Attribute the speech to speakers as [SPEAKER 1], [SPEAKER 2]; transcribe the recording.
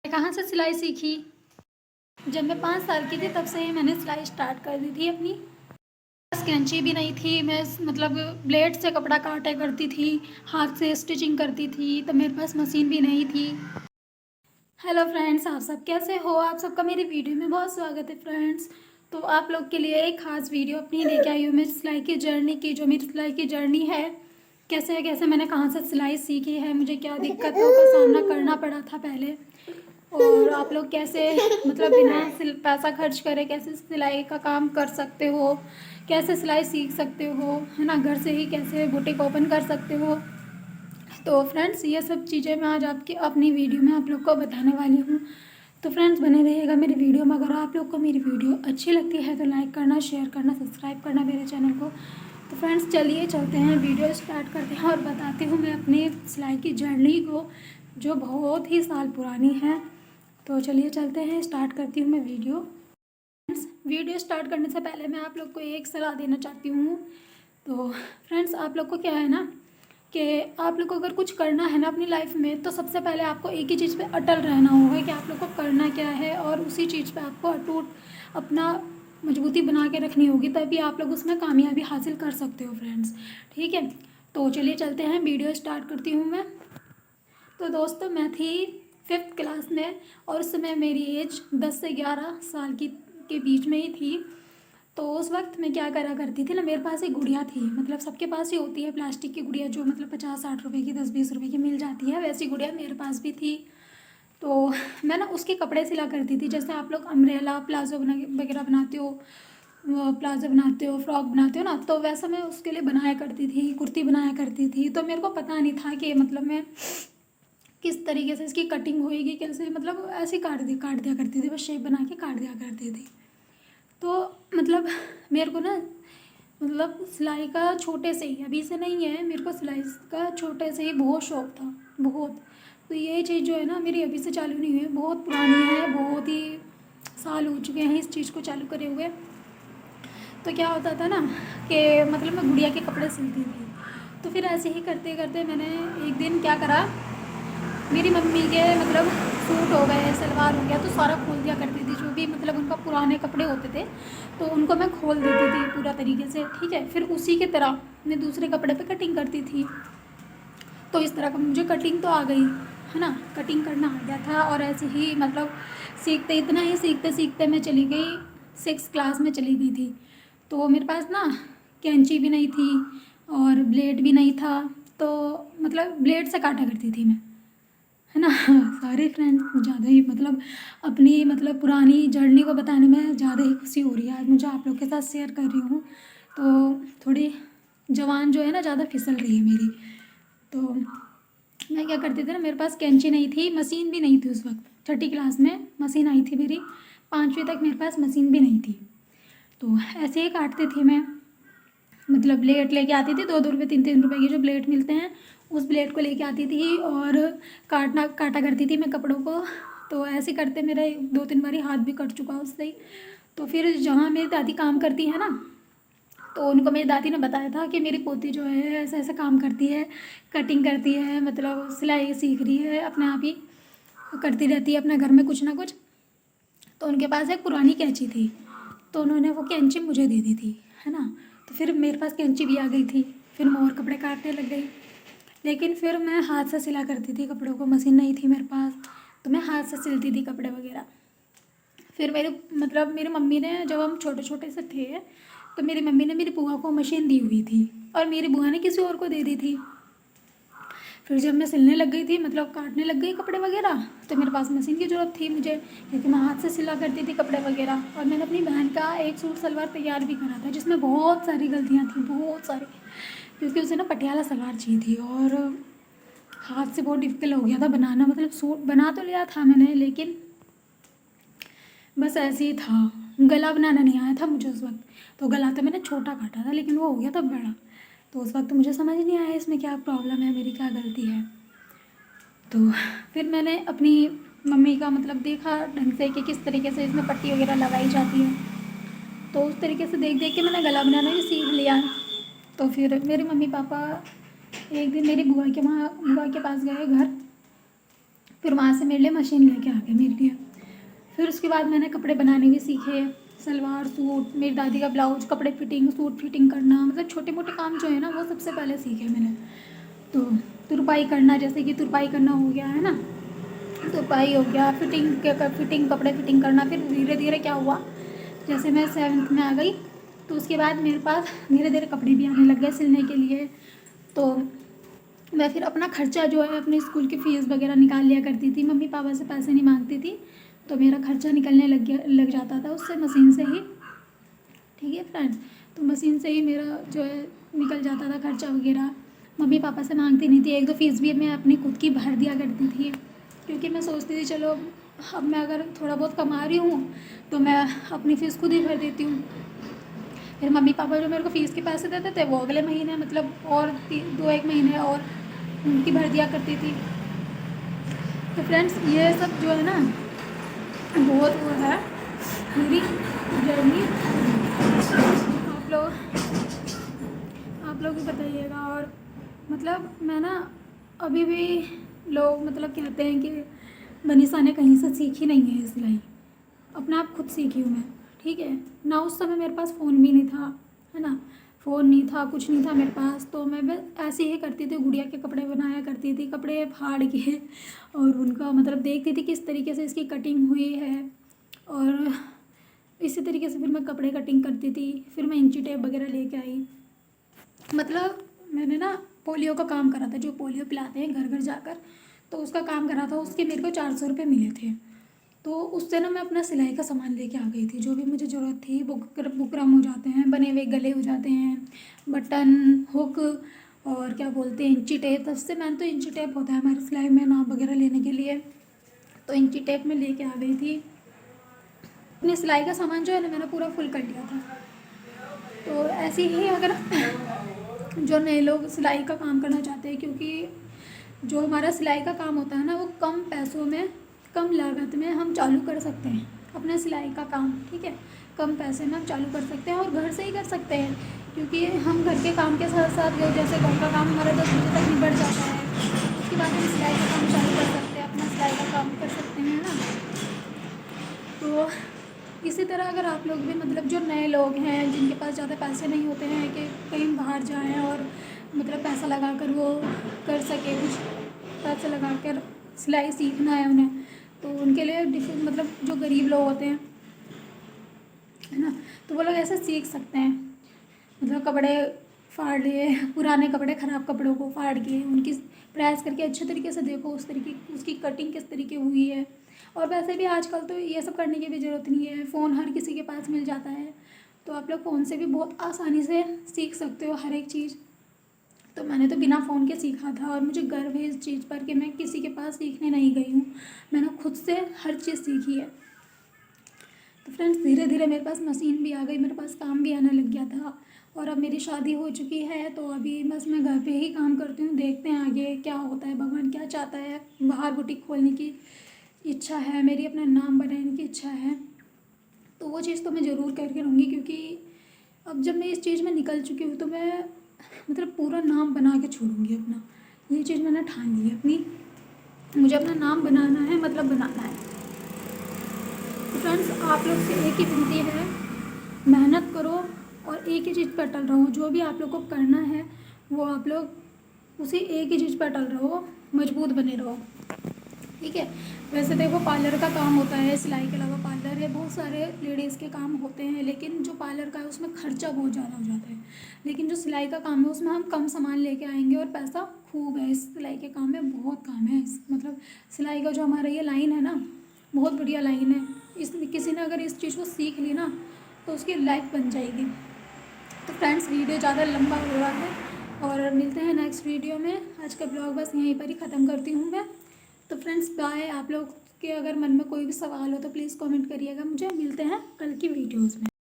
[SPEAKER 1] कहाँ से सिलाई सीखी? जब मैं 5 साल की थी तब से ही मैंने सिलाई स्टार्ट कर दी थी अपनी। बस कैंची भी नहीं थी, मैं मतलब ब्लेड से कपड़ा काटा करती थी, हाथ से स्टिचिंग करती थी, तो मेरे पास मशीन भी नहीं थी। हेलो फ्रेंड्स, आप सब कैसे हो? आप सबका मेरी वीडियो में बहुत स्वागत है फ्रेंड्स। तो आप लोग के लिए एक ख़ास वीडियो अपनी लेके आई हूँ मैं सिलाई की जर्नी की। जो मेरी सिलाई की जर्नी है, कैसे कैसे मैंने कहाँ से सिलाई सीखी है, मुझे क्या दिक्कतों का सामना करना पड़ा था पहले, और आप लोग कैसे मतलब बिना पैसा खर्च करे कैसे सिलाई का काम कर सकते हो, कैसे सिलाई सीख सकते हो, है ना, घर से ही कैसे बुटीक ओपन कर सकते हो। तो फ्रेंड्स, ये सब चीज़ें मैं आज आपकी अपनी वीडियो में आप लोग को बताने वाली हूँ। तो फ्रेंड्स, बने रहिएगा मेरी वीडियो में। अगर आप लोग को मेरी वीडियो अच्छी लगती है तो लाइक करना, शेयर करना, सब्सक्राइब करना मेरे चैनल को। तो फ्रेंड्स, चलिए चलते हैं, वीडियो स्टार्ट करते हैं और बताती हूँ मैं अपनी सिलाई की जर्नी को, जो बहुत ही साल पुरानी है। तो चलिए चलते हैं, स्टार्ट करती हूँ मैं वीडियो। फ्रेंड्स, वीडियो स्टार्ट करने से पहले मैं आप लोग को एक सलाह देना चाहती हूँ। तो फ्रेंड्स, आप लोग को क्या है ना कि आप लोग को अगर कुछ करना है ना अपनी लाइफ में, तो सबसे पहले आपको एक ही चीज़ पे अटल रहना होगा कि आप लोग को करना क्या है, और उसी चीज़ पे आपको अटूट अपना मजबूती बना के रखनी होगी, तभी आप लोग उसमें कामयाबी हासिल कर सकते हो फ्रेंड्स। ठीक है, तो चलिए चलते हैं, वीडियो स्टार्ट करती हूँ मैं। तो दोस्तों, मैं थी 5th क्लास में, और उस समय मेरी एज 10 से 11 साल की के बीच में ही थी। तो उस वक्त मैं क्या करा करती थी ना, मेरे पास एक गुड़िया थी, मतलब सबके पास ही होती है प्लास्टिक की गुड़िया, जो मतलब 50-60 रुपए की, 10-20 रुपए की मिल जाती है, वैसी गुड़िया मेरे पास भी थी। तो मैं ना उसके कपड़े सिला करती थी। जैसे आप लोग अम्ब्रेला प्लाजो वगैरह बनाते हो, प्लाजो बनाते हो, फ्रॉक बनाते हो ना, तो वैसा मैं उसके लिए बनाया करती थी, कुर्ती बनाया करती थी। तो मेरे को पता नहीं था कि मतलब मैं किस तरीके से इसकी कटिंग होएगी, कैसे, मतलब ऐसे काट दिया करती थी, बस शेप बना के काट दिया करती थी। तो मतलब मेरे को ना, मतलब सिलाई का छोटे से ही, अभी से नहीं है, मेरे को सिलाई का छोटे से ही बहुत शौक़ था, बहुत। तो ये चीज़ जो है ना, मेरी अभी से चालू नहीं हुई है, बहुत पुरानी है, बहुत ही साल हो चुके हैं इस चीज़ को चालू करे हुए। तो क्या होता था ना कि मतलब मैं गुड़िया के कपड़े सिलती थी। तो फिर ऐसे ही करते करते मैंने एक दिन क्या करा, मेरी मम्मी के मतलब सूट हो गए, सलवार हो गया, तो सारा खोल दिया करती थी, जो भी मतलब उनका पुराने कपड़े होते थे, तो उनको मैं खोल देती थी पूरा तरीके से। ठीक है, फिर उसी के तरह मैं दूसरे कपड़े पे कटिंग करती थी। तो इस तरह का मुझे कटिंग तो आ गई, है ना, कटिंग करना आ गया था। और ऐसे ही मतलब सीखते, इतना ही सीखते सीखते मैं चली गई 6th क्लास में चली गई थी। तो मेरे पास ना कैंची भी नहीं थी और ब्लेड भी नहीं था, तो मतलब ब्लेड से काटा करती थी मैं, है ना। सारे फ्रेंड्स, ज़्यादा ही मतलब अपनी मतलब पुरानी जर्नी को बताने में ज़्यादा ही खुशी हो रही है आज मुझे, आप लोग के साथ शेयर कर रही हूँ। तो थोड़ी जवान जो है ना ज़्यादा फिसल रही है मेरी। तो मैं क्या करती थी ना, मेरे पास कैंची नहीं थी, मशीन भी नहीं थी उस वक्त। 6ठी क्लास में मशीन आई थी मेरी, 5वीं तक मेरे पास मशीन भी नहीं थी। तो ऐसे ही काटती थी मैं, मतलब ब्लेड लेके आती थी, 2-2 रुपये 3-3 रुपये की जो ब्लेड मिलते हैं, उस ब्लेड को लेके आती थी और काटा करती थी मैं कपड़ों को। तो ऐसे करते मेरे 2-3 बारी हाथ भी कट चुका उससे ही। तो फिर जहाँ मेरी दादी काम करती है ना, तो उनको मेरी दादी ने बताया था कि मेरी पोती जो है ऐसा ऐसा काम करती है, कटिंग करती है, मतलब सिलाई सीख रही है, अपने आप ही करती रहती है अपने घर में कुछ ना कुछ। तो उनके पास एक पुरानी कैंची थी, तो उन्होंने वो कैंची मुझे दे दी थी, है ना। तो फिर मेरे पास कैंची भी आ गई थी, फिर मैं और कपड़े काटने लग गई। लेकिन फिर मैं हाथ से सिला करती थी कपड़ों को, मशीन नहीं थी मेरे पास, तो मैं हाथ से सिलती थी कपड़े वगैरह। फिर मेरी मम्मी ने, जब हम छोटे छोटे से थे, तो मेरी मम्मी ने मेरी बुआ को मशीन दी हुई थी, और मेरी बुआ ने किसी और को दे दी थी। फिर जब मैं सिलने लग गई थी, मतलब काटने लग गई कपड़े वगैरह, तो मेरे पास मशीन की ज़रूरत थी मुझे, क्योंकि मैं हाथ से सिला करती थी कपड़े वगैरह। और मैंने अपनी बहन का एक सूट सलवार तैयार भी करा था, जिसमें बहुत सारी गलतियाँ थी, बहुत सारी, क्योंकि उसे ना पटियाला सलवार चाहिए थी, और हाथ से बहुत डिफ़िकल्ट हो गया था बनाना। मतलब सूट बना तो लिया था मैंने, लेकिन बस ऐसे ही था, गला बनाना नहीं आया था मुझे उस वक्त। तो गला तो मैंने छोटा काटा था, लेकिन वो हो गया था बड़ा। तो उस वक्त मुझे समझ नहीं आया इसमें क्या प्रॉब्लम है, मेरी क्या गलती है। तो फिर मैंने अपनी मम्मी का मतलब देखा ढंग से कि किस तरीके से इसमें पट्टी वगैरह लगाई जाती है, तो उस तरीके से देख देख के मैंने गला बनाना भी सीख लिया। तो फिर मेरे मम्मी पापा एक दिन मेरी बुआ के पास गए घर, फिर वहाँ से मेरे लिए मशीन लेके आ गए मेरे लिए। फिर उसके बाद मैंने कपड़े बनाने भी सीखे, सलवार सूट, मेरी दादी का ब्लाउज, कपड़े फिटिंग, सूट फिटिंग करना, मतलब छोटे मोटे काम जो है ना वो सबसे पहले सीखे मैंने। तो तुरपाई करना, जैसे कि तुरपाई करना हो गया है ना, तुरपाई हो गया, फिटिंग कपड़े फिटिंग करना। फिर धीरे धीरे क्या हुआ, जैसे मैं 7th में आ गई तो उसके बाद मेरे पास धीरे धीरे कपड़े भी आने लग गए सिलने के लिए। तो मैं फिर अपना खर्चा जो है, अपने स्कूल की फ़ीस वगैरह निकाल लिया करती थी, मम्मी पापा से पैसे नहीं मांगती थी, तो मेरा खर्चा निकलने लग जाता था उससे, मशीन से ही। ठीक है फ्रेंड्स, तो मशीन से ही मेरा जो है निकल जाता था खर्चा वगैरह, मम्मी पापा से मांगती नहीं थी। एक दो फीस भी मैं अपनी खुद की भर दिया करती थी, क्योंकि मैं सोचती थी चलो अब मैं अगर थोड़ा बहुत कमा रही हूँ तो मैं अपनी फ़ीस खुद ही भर देती हूँ। फिर मम्मी पापा जो मेरे को फ़ीस के पैसे देते थे वो अगले महीने, मतलब और 2-1 महीने और उनकी भर दिया करती थी। तो फ्रेंड्स ये सब जो है ना बहुत वो है मेरी जर्नी। आप लोग भी बताइएगा। और मतलब मैं ना अभी भी, लोग मतलब कहते हैं कि मनीषा ने कहीं से सीखी नहीं है सिलाई, अपना आप खुद सीखी हूँ मैं। ठीक है ना, उस समय मेरे पास फ़ोन भी नहीं था, है ना, फ़ोन नहीं था, कुछ नहीं था मेरे पास, तो मैं बस ऐसे ही करती थी, गुड़िया के कपड़े बनाया करती थी, कपड़े फाड़ के और उनका मतलब देखती थी किस तरीके से इसकी कटिंग हुई है, और इसी तरीके से फिर मैं कपड़े कटिंग करती थी। फिर मैं इंची टेप वगैरह लेके आई। मतलब मैंने ना पोलियो का काम करा था, जो पोलियो पिलाते हैं घर घर जाकर, तो उसका काम करा था, उसके मेरे को 400 रुपये मिले थे। तो उससे ना मैं अपना सिलाई का सामान लेके आ गई थी, जो भी मुझे ज़रूरत थी। बुकरम हो जाते हैं, बने हुए गले हो जाते हैं, बटन, हुक, और क्या बोलते हैं इंची टेप। सबसे मैंने तो इंची टेप होता है हमारी सिलाई में नाप वगैरह लेने के लिए, तो इंची टेप में लेके आ गई थी। अपनी सिलाई का सामान जो है ना मैंने पूरा फुल कर लिया था। तो ऐसे ही अगर जो नए लोग सिलाई का काम करना चाहते हैं, क्योंकि जो हमारा सिलाई का काम होता है ना वो कम पैसों में, कम लागत में हम चालू कर सकते हैं अपना सिलाई का काम। ठीक है, कम पैसे में हम चालू कर सकते हैं और घर से ही कर सकते हैं, क्योंकि हम घर के काम के साथ साथ जैसे घर का काम हमारा 10 बजे तक निपट जाता है, उसके बाद हम सिलाई का काम चालू कर सकते हैं, अपना सिलाई का काम कर सकते हैं ना। तो इसी तरह अगर आप लोग भी, मतलब जो नए लोग हैं जिनके पास ज़्यादा पैसे नहीं होते हैं कि कहीं बाहर जाएं और मतलब पैसा लगाकर वो कर सके, कुछ पैसे लगाकर सिलाई सीखना है उन्हें, तो उनके लिए मतलब जो गरीब लोग होते हैं, है ना, तो वो लोग ऐसे सीख सकते हैं। मतलब कपड़े फाड़ लिए, पुराने कपड़े, ख़राब कपड़ों को फाड़ के उनकी प्रेस करके अच्छे तरीके से देखो उस तरीके उसकी कटिंग किस तरीके हुई है। और वैसे भी आजकल तो ये सब करने की भी ज़रूरत नहीं है, फ़ोन हर किसी के पास मिल जाता है, तो आप लोग फ़ोन से भी बहुत आसानी से सीख सकते हो हर एक चीज़। तो मैंने तो बिना फ़ोन के सीखा था और मुझे गर्व है इस चीज़ पर कि मैं किसी के पास सीखने नहीं गई हूँ, मैंने खुद से हर चीज़ सीखी है। तो फ्रेंड्स धीरे धीरे मेरे पास मशीन भी आ गई, मेरे पास काम भी आने लग गया था, और अब मेरी शादी हो चुकी है, तो अभी बस मैं घर पे ही काम करती हूँ। देखते हैं आगे क्या होता है, भगवान क्या चाहता है। बाहर बुटीक खोलने की इच्छा है मेरी, अपना नाम बनाने की इच्छा है, तो वो चीज़ तो मैं ज़रूर करके रहूँगी, क्योंकि अब जब मैं इस चीज़ में निकल चुकी हूँ तो मैं मतलब पूरा नाम बना के छोड़ूंगी अपना। ये चीज़ मैंने ठान ली है अपनी, मुझे अपना नाम बनाना है, मतलब बनाना है। तो फ्रेंड्स आप लोग से एक ही विनती है, मेहनत करो और एक ही चीज़ पर अटल रहो। जो भी आप लोग को करना है वो आप लोग उसी एक ही चीज़ पर अटल रहो, मजबूत बने रहो। ठीक है, वैसे देखो पार्लर का काम होता है, सिलाई के अलावा पार्लर है, बहुत सारे लेडीज़ के काम होते हैं, लेकिन जो पार्लर का है उसमें खर्चा बहुत ज़्यादा हो जाता है। लेकिन जो सिलाई का काम है उसमें हम कम सामान लेके आएंगे और पैसा खूब है। इस सिलाई के काम में बहुत काम है, मतलब सिलाई का जो हमारा ये लाइन है ना बहुत बढ़िया लाइन है। इस किसी ने अगर इस चीज़ को सीख ली ना तो उसकी लाइफ बन जाएगी। तो फ्रेंड्स वीडियो ज़्यादा लंबा हो रहा है और मिलते हैं नेक्स्ट वीडियो में। आज का ब्लॉग बस यहीं पर ही ख़त्म करती हूँ मैं। तो फ्रेंड्स बाय। आप लोग के अगर मन में कोई भी सवाल हो तो प्लीज़ कमेंट करिएगा मुझे। मिलते हैं कल की वीडियोज़ में।